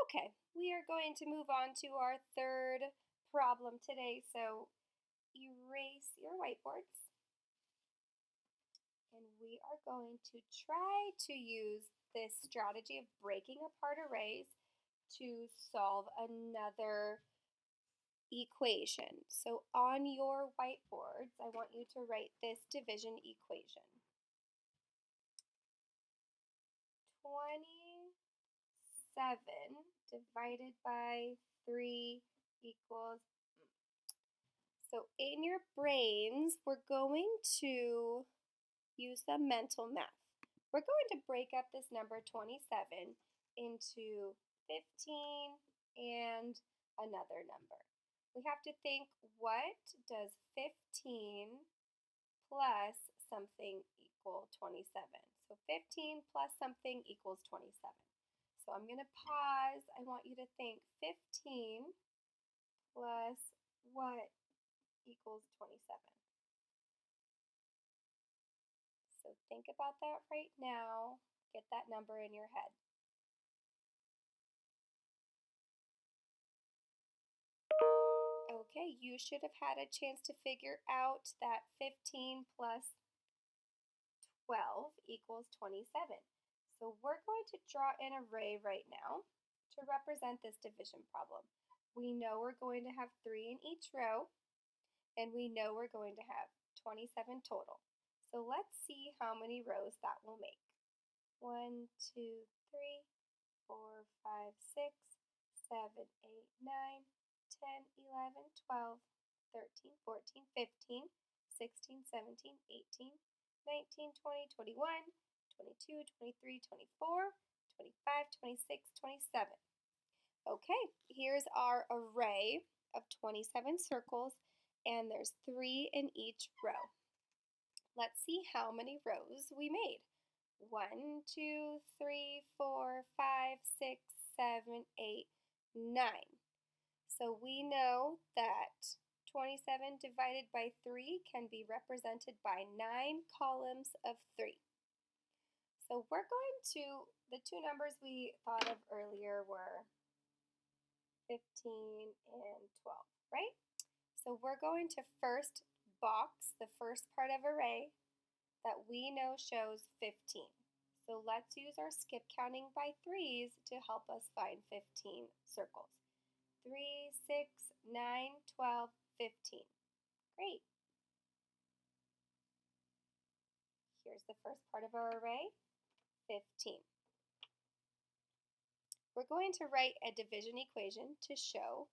Okay, we are going to move on to our third problem today. So erase your whiteboards, and we are going to try to use this strategy of breaking apart arrays to solve another equation. So on your whiteboards, I want you to write this division equation. 27 divided by 3 equals. So in your brains, we're going to use some mental math. We're going to break up this number 27 into 15 and another number. We have to think, what does 15 plus something equal 27? So 15 plus something equals 27. So I'm going to pause. I want you to think 15 plus what equals 27? So think about that right now. Get that number in your head. Okay, you should have had a chance to figure out that 15 plus 12 equals 27. So we're going to draw an array right now to represent this division problem. We know we're going to have 3 in each row, and we know we're going to have 27 total. So let's see how many rows that will make. 1, 2, 3, 4, 5, 6, 7, 8, 9, 10, 11, 12, 13, 14, 15, 16, 17, 18, 19, 20, 21, 22, 23, 24, 25, 26, 27. Okay, here's our array of 27 circles, and there's 3 in each row. Let's see how many rows we made. 1, 2, 3, 4, 5, 6, 7, 8, 9. So we know that 27 divided by 3 can be represented by 9 columns of 3. So we're going to, the two numbers we thought of earlier were 15 and 12, right? So we're going to first box the first part of array that we know shows 15. So let's use our skip counting by threes to help us find 15 circles. 3, 6, 9, 12, 15. Great. Here's the first part of our array, 15. We're going to write a division equation to show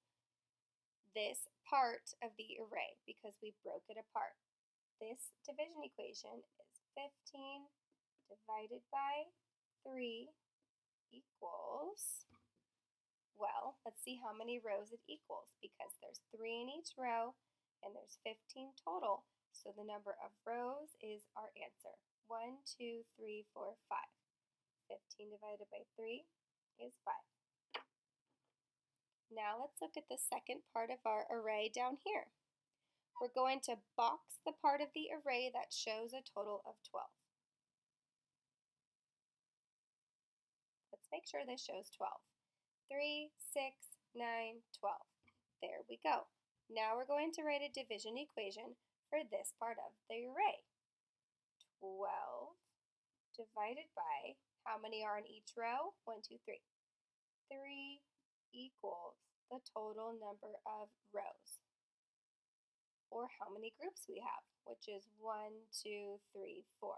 this part of the array because we broke it apart. This division equation is 15 divided by 3 equals, well, let's see how many rows it equals because there's 3 in each row and there's 15 total. So the number of rows is our answer. 1, 2, 3, 4, 5. 15 divided by 3 is 5. Now let's look at the second part of our array down here. We're going to box the part of the array that shows a total of 12. Let's make sure this shows 12. 3, 6, 9, 12. There we go. Now we're going to write a division equation for this part of the array. 12 divided by, how many are in each row? 1, 2, 3. 3 equals the total number of rows, or how many groups we have, which is 1, 2, 3, 4.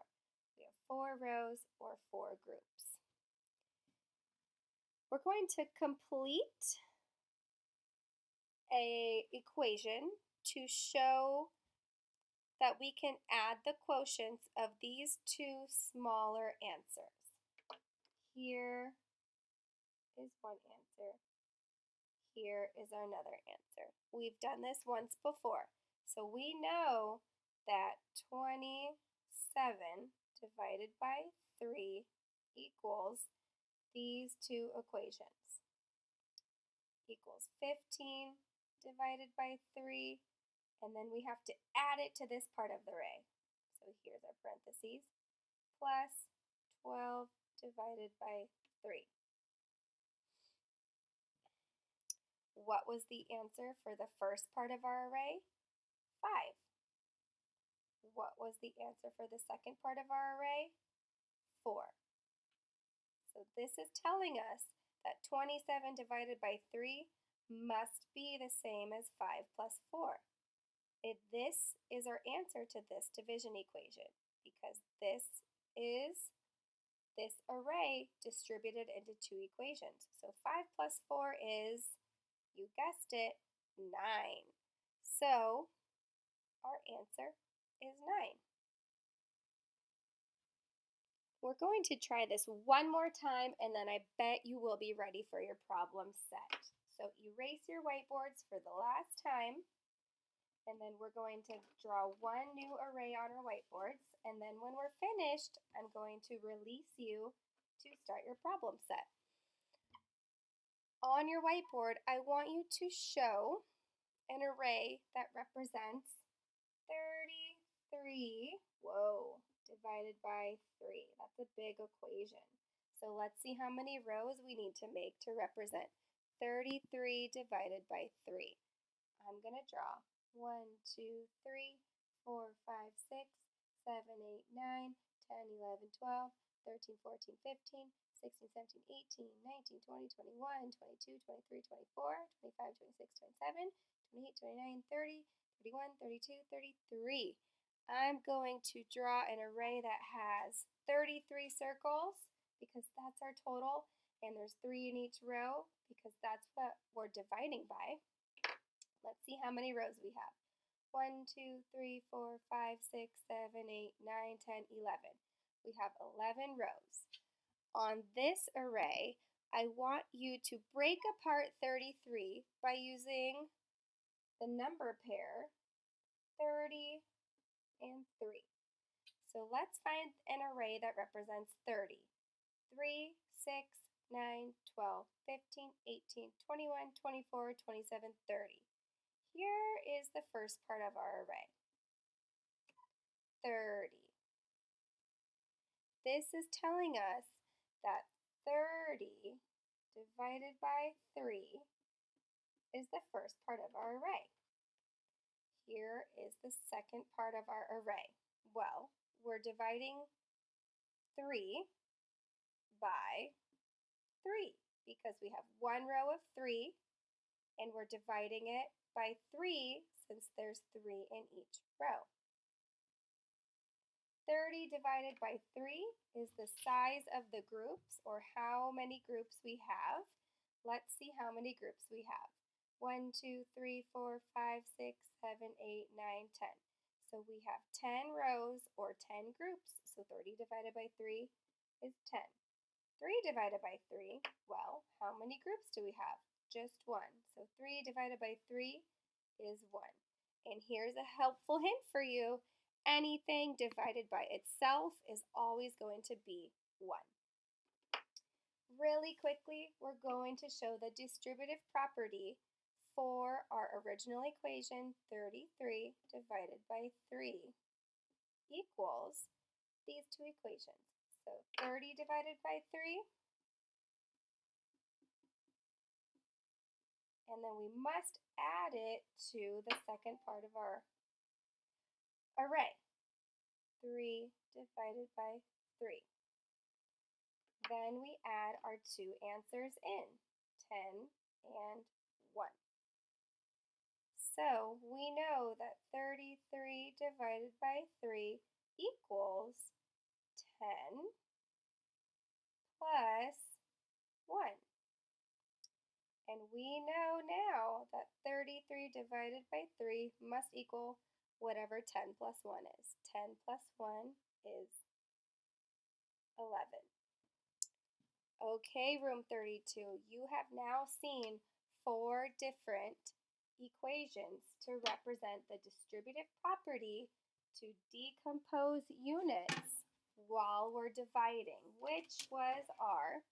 We have 4 rows or 4 groups. We're going to complete an equation to show that we can add the quotients of these two smaller answers. Here is one answer. Here is another answer. We've done this once before. So we know that 27 divided by 3 equals these two equations. Equals 15 divided by 3, and then we have to add it to this part of the array. So here's our parentheses, plus 12 divided by 3. What was the answer for the first part of our array? 5. What was the answer for the second part of our array? 4. So this is telling us that 27 divided by 3 must be the same as 5 plus 4. This is our answer to this division equation because this is this array distributed into two equations. So 5 plus 4 is, you guessed it, 9. So our answer is 9. We're going to try this one more time and then I bet you will be ready for your problem set. So erase your whiteboards for the last time, and then we're going to draw one new array on our whiteboards, and then when we're finished, I'm going to release you to start your problem set. On your whiteboard, I want you to show an array that represents 33, divided by 3. That's a big equation. So let's see how many rows we need to make to represent 33 divided by 3. I'm going to draw 1, 2, 3, 4, 5, 6, 7, 8, 9, 10, 11, 12, 13, 14, 15, 16, 17, 18, 19, 20, 21, 22, 23, 24, 25, 26, 27, 28, 29, 30, 31, 32, 33. I'm going to draw an array that has 33 circles because that's our total, and there's 3 in each row because that's what we're dividing by. Let's see how many rows we have. 1, 2, 3, 4, 5, 6, 7, 8, 9, 10, 11. We have 11 rows. On this array, I want you to break apart 33 by using the number pair 30 and 3. So let's find an array that represents 30. 3, 6, 9, 12, 15, 18, 21, 24, 27, 30. Here is the first part of our array. 30. This is telling us that 30 divided by 3 is the first part of our array. Here is the second part of our array. Well, we're dividing 3 by 3 because we have one row of 3 and we're dividing it by 3 since there's 3 in each row. 30 divided by 3 is the size of the groups, or how many groups we have. Let's see how many groups we have. 1, 2, 3, 4, 5, 6, 7, 8, 9, 10. So we have 10 rows or 10 groups. So 30 divided by 3 is 10. 3 divided by 3, well, how many groups do we have? Just 1. So 3 divided by 3 is 1. And here's a helpful hint for you. Anything divided by itself is always going to be 1. Really quickly, we're going to show the distributive property for our original equation, 33 divided by 3 equals these two equations. So 30 divided by 3, and then we must add it to the second part of our array. 3 divided by 3. Then we add our two answers in, 10 and 1. So we know that 33 divided by 3 equals 10 plus 1. And we know now that 33 divided by 3 must equal whatever 10 plus 1 is. 10 plus 1 is 11. Okay, room 32, you have now seen 4 different equations to represent the distributive property to decompose units while we're dividing, which was our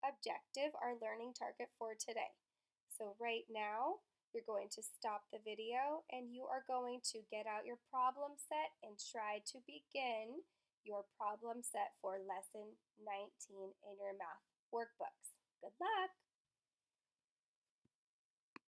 objective, our learning target for today. So right now, you're going to stop the video and you are going to get out your problem set and try to begin your problem set for lesson 19 in your math workbooks. Good luck!